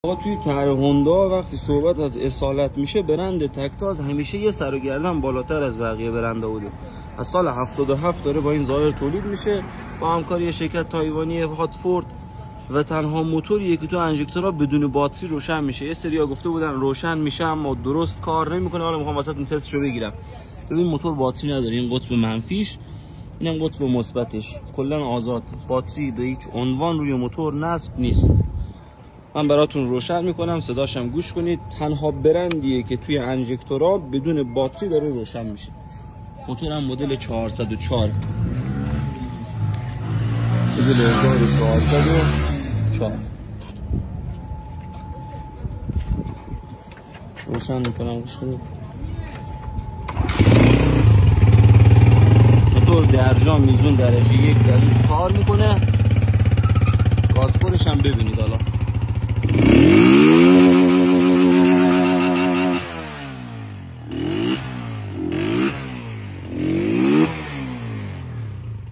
توی طرح هوندا وقتی صحبت از اصالت میشه، برند تکتاز همیشه یه سر و گردن بالاتر از بقیه برندا بوده. از سال 77 داره با این ظاهر تولید میشه با همکاری شرکت تایوانی هاتفورد و تنها موتوریه که تو انژکتورها بدون باتری روشن میشه. یه سریا گفته بودن روشن میشه اما درست کار نمیکنه. حالا میخوام واسهتون تستشو بگیرم. ببین موتور باتری نداره، این قطب منفیش، اینم قطب مثبتش، کلا آزاد. باتری به هیچ عنوان روی موتور نصب نیست. من براتون روشن میکنم، صداشم گوش کنید. تنها برندیه که توی انژکتورها بدون باتری داره روشن میشه. موتورم مدل 404 مدل 1404 روشن میکنم، گوش کنید. موتور درجا میزون درجه 1 در کار میکنه. گازخورش هم ببینید. حالا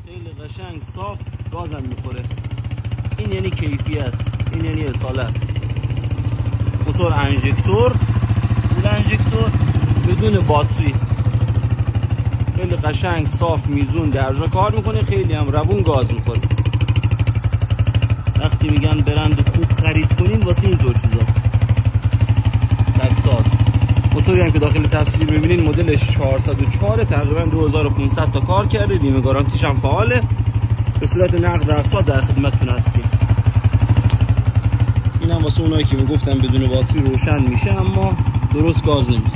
خیلی قشنگ صاف گازم میخوره. این یعنی کیفیت، این یعنی اصالت. موتور انژکتور بدون باتری، خیلی قشنگ صاف میزون درجا کار میکنه. خیلی هم روون گاز میخوره. وقتی میگن برند خوب خرید کنین واسه اینطور چیزاست. تکتاز. موتوری هم که داخل تصویر میبینین مدلش 404 تقریبا 2500 تا کار کرده. بیمه گارانتیش هم فعاله. به صورت نقد اقساط در خدمتتون هستیم. اینم واسه اونایی که میگفتن بدون باتری روشن میشه اما درست گاز نمیده.